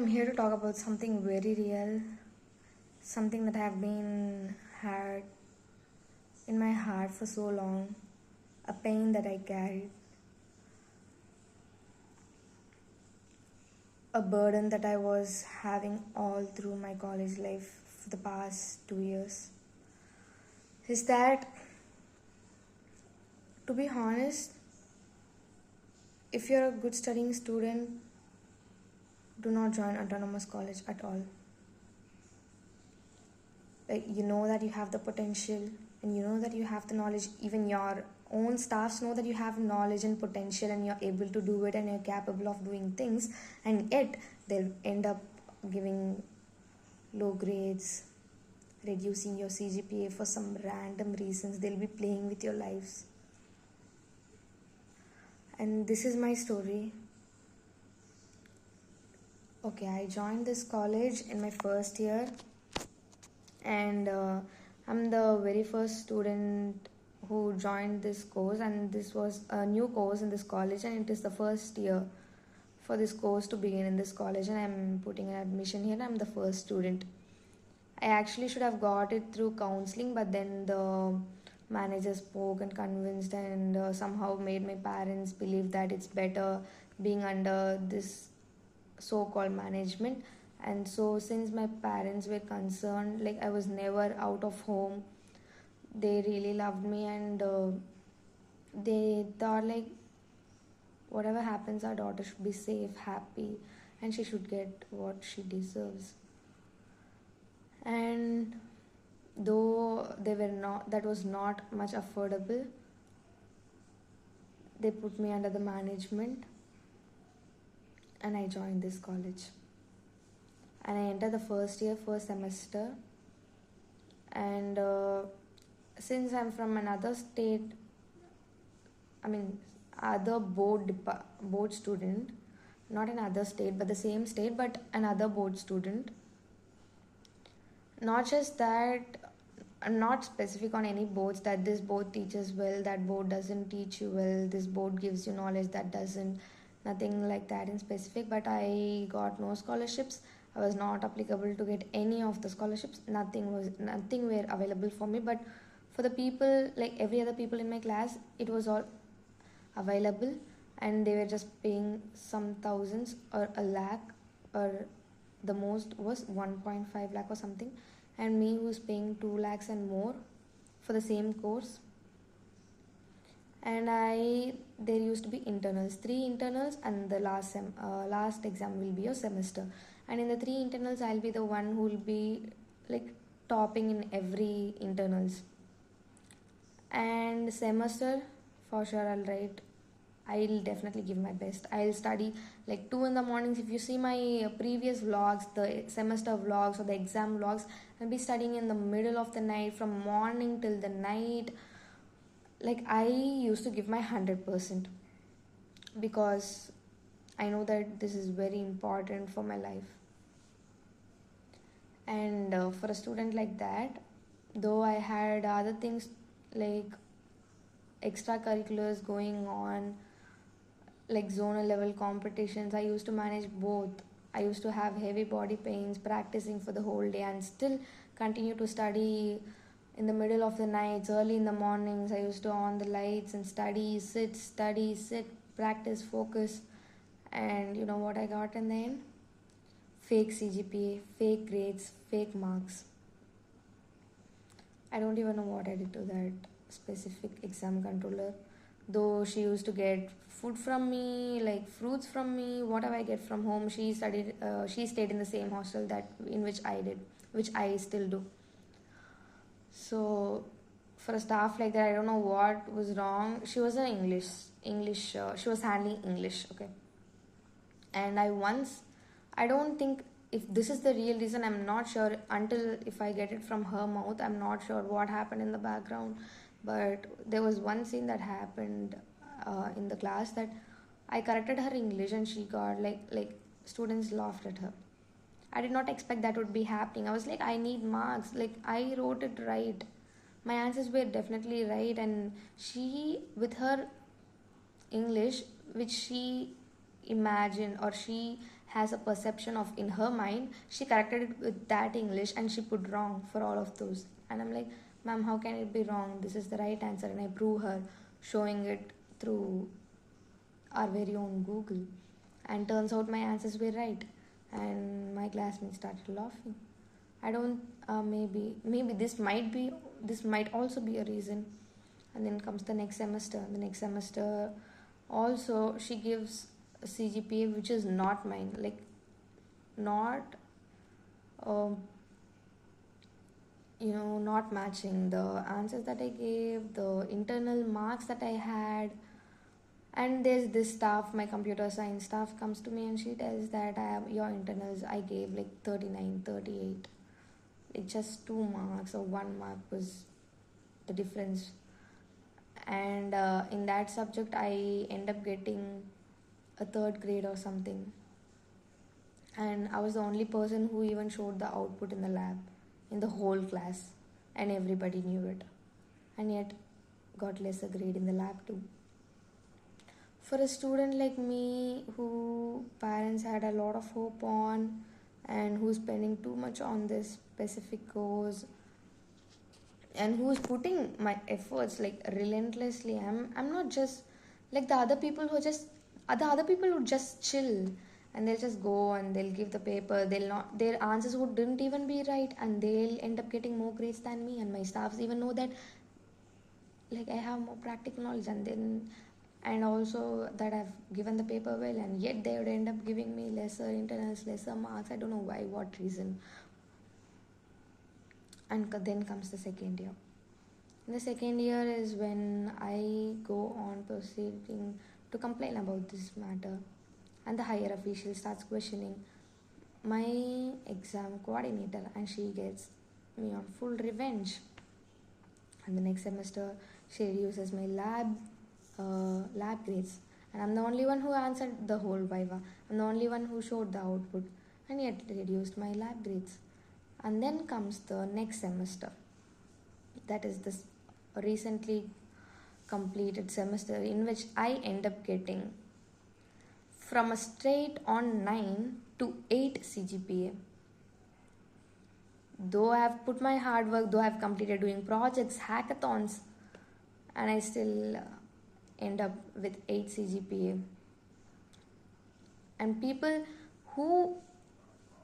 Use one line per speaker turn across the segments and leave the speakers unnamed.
I'm here to talk about something very real, something that I've been had in my heart for so long, a pain that I carried, a burden that I was having all through my college life for the past 2 years. Is that, to be honest, if you're a good studying student, do not join autonomous college at all. Like, you know that you have the potential and you know that you have the knowledge. Even your own staffs know that you have knowledge and potential and you're able to do it and you're capable of doing things, and yet they'll end up giving low grades, reducing your CGPA for some random reasons. They'll be playing with your lives. And this is my story. Okay, I joined this college in my first year, and I'm the very first student who joined this course, and this was a new course in this college, and it is the first year for this course to begin in this college, and I'm putting an admission here. I'm the first student. I actually should have got it through counseling, but then the manager spoke and convinced and somehow made my parents believe that it's better being under this so-called management. And so since my parents were concerned, like I was never out of home, they really loved me, and they thought like whatever happens, our daughter should be safe, happy, and she should get what she deserves. And though they were not, that was not much affordable, they put me under the management and I joined this college. And I entered the first year, first semester. And since I'm from another state, other board student, not another state, but the same state, but another board student. Not just that, I'm not specific on any boards that this board teaches well, that board doesn't teach you well, this board gives you knowledge that doesn't, nothing like that in specific. But I got no scholarships. I was not applicable to get any of the scholarships. Nothing were available for me. But for the people, like every other people in my class, it was all available, and they were just paying some thousands or a lakh, or the most was 1.5 lakh or something, and me who's paying 2 lakhs and more for the same course. And there used to be internals, 3 internals, and the last exam will be a semester. And in the 3 internals, I'll be the one who will be like topping in every internals. And semester, for sure, I'll definitely give my best. I'll study like 2 in the mornings. If you see my previous vlogs, the semester vlogs or the exam vlogs, I'll be studying in the middle of the night, from morning till the night. Like I used to give my 100%, because I know that this is very important for my life. And for a student like that, though I had other things like extracurriculars going on, like zonal level competitions, I used to manage both. I used to have heavy body pains practicing for the whole day and still continue to study in the middle of the nights, early in the mornings. I used to on the lights and study, sit, practice, focus. And you know what I got in the end? Fake CGPA, fake grades, fake marks. I don't even know what I did to that specific exam controller. Though she used to get food from me, like fruits from me, whatever I get from home. She stayed in the same hostel that in which I did, which I still do. So for a staff like that, I don't know what was wrong. She was an English. She was handling English, okay. And I don't think if this is the real reason. I'm not sure until if I get it from her mouth. I'm not sure what happened in the background. But there was one scene that happened in the class that I corrected her English and she got like students laughed at her. I did not expect that would be happening. I was like, I need marks. Like I wrote it right. My answers were definitely right, and she, with her English, which she imagined or she has a perception of, in her mind, she corrected it with that English and she put wrong for all of those. And I'm like, ma'am, how can it be wrong? This is the right answer. And I prove her, showing it through our very own Google. And turns out my answers were right. And my classmates started laughing. I don't, maybe this might also be a reason. And then comes the next semester. The next semester, also, she gives a CGPA which is not mine. Like, not, um, not matching the answers that I gave, the internal marks that I had. And there's this staff, my computer science staff comes to me and she tells that your internals I gave like 39, 38. It's just 2 marks or 1 mark was the difference. And in that subject, I end up getting a 3rd grade or something. And I was the only person who even showed the output in the lab, in the whole class. And everybody knew it. And yet, got lesser grade in the lab too. For a student like me, who parents had a lot of hope on, and who's spending too much on this specific course, and who's putting my efforts like relentlessly, I'm not just like the other people who would just chill, and they'll just go and they'll give the paper, they'll not, their answers would didn't even be right, and they'll end up getting more grades than me, and my staffs even know that like I have more practical knowledge, and also that I've given the paper well, and yet they would end up giving me lesser internals, lesser marks. I don't know why, what reason. And then comes the second year. In the second year is when I go on proceeding to complain about this matter, and the higher official starts questioning my exam coordinator, and she gets me on full revenge. And the next semester, she reduces my lab grades, and I'm the only one who answered the whole viva. I'm the only one who showed the output, and yet reduced my lab grades. And then comes the next semester, that is this recently completed semester, in which I end up getting from a straight on 9 to 8 CGPA. Though I have put my hard work, though I have completed doing projects, hackathons, and I still end up with 8 CGPA. And people who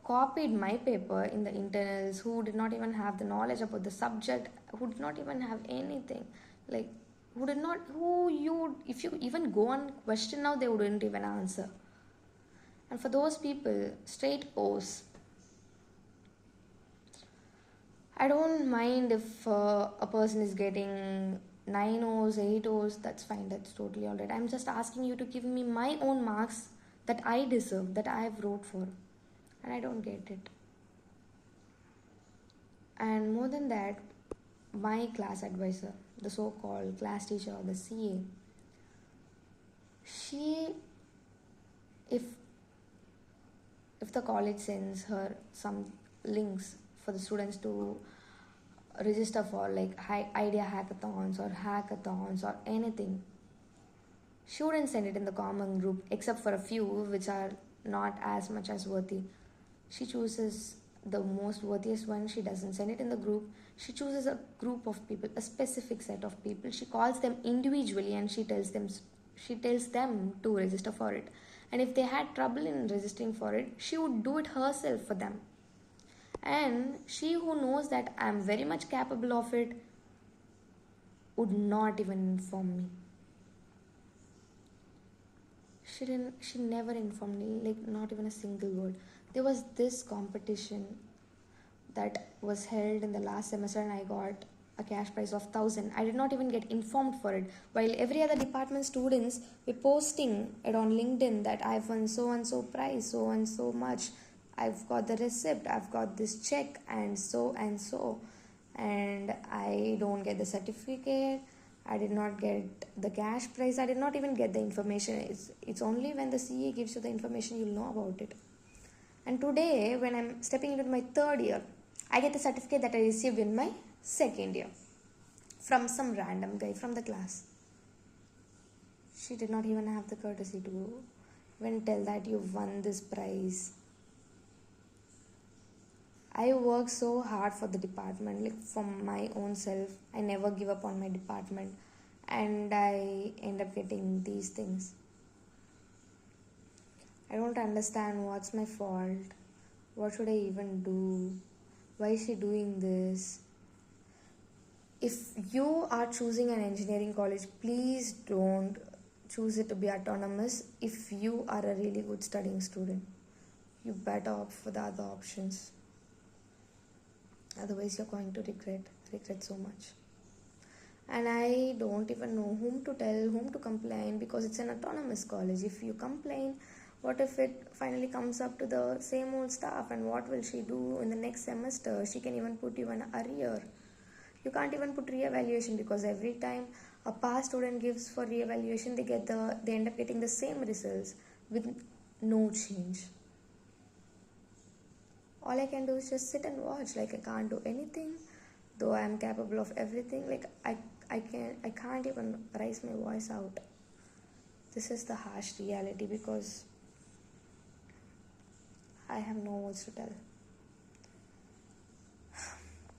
copied my paper in the internals, who did not even have the knowledge about the subject, who did not even have anything, like if you even go on question now, they wouldn't even answer. And for those people, straight O's. I don't mind if a person is getting 9 O's, 8 O's, that's fine, that's totally alright. I'm just asking you to give me my own marks that I deserve, that I have wrote for, and I don't get it. And more than that, my class advisor, the so-called class teacher or the CA, if the college sends her some links for the students to register for, like idea hackathons or anything, she wouldn't send it in the common group, except for a few which are not as much as worthy. She chooses the most worthiest one. She doesn't send it in the group. She chooses a group of people, a specific set of people. She calls them individually and she tells them to register for it. And if they had trouble in registering for it, she would do it herself for them. And she, who knows that I am very much capable of it, would not even inform me. She never informed me, like not even a single word. There was this competition that was held in the last semester and I got a cash prize of 1,000. I did not even get informed for it, while every other department students were posting it on LinkedIn that I've won so and so prize, so and so much, I've got the receipt, I've got this check, and so, and I don't get the certificate, I did not get the cash prize, I did not even get the information. It's only when the CA gives you the information you'll know about it. And today, when I'm stepping into my 3rd year, I get the certificate that I received in my 2nd year from some random guy from the class. She did not even have the courtesy to even tell that you won this prize. I work so hard for the department, like for my own self. I never give up on my department, and I end up getting these things. I don't understand what's my fault. What should I even do? Why is she doing this? If you are choosing an engineering college, please don't choose it to be autonomous. If you are a really good studying student, you better opt for the other options. Otherwise, you're going to regret so much. And I don't even know whom to tell, whom to complain, because it's an autonomous college. If you complain, what if it finally comes up to the same old staff, and what will she do in the next semester? She can even put you in arrear. You can't even put re-evaluation, because every time a past student gives for re-evaluation, they end up getting the same results with no change. All I can do is just sit and watch. Like, I can't do anything, though I am capable of everything. Like, I can't even raise my voice out. This is the harsh reality, because I have no words to tell.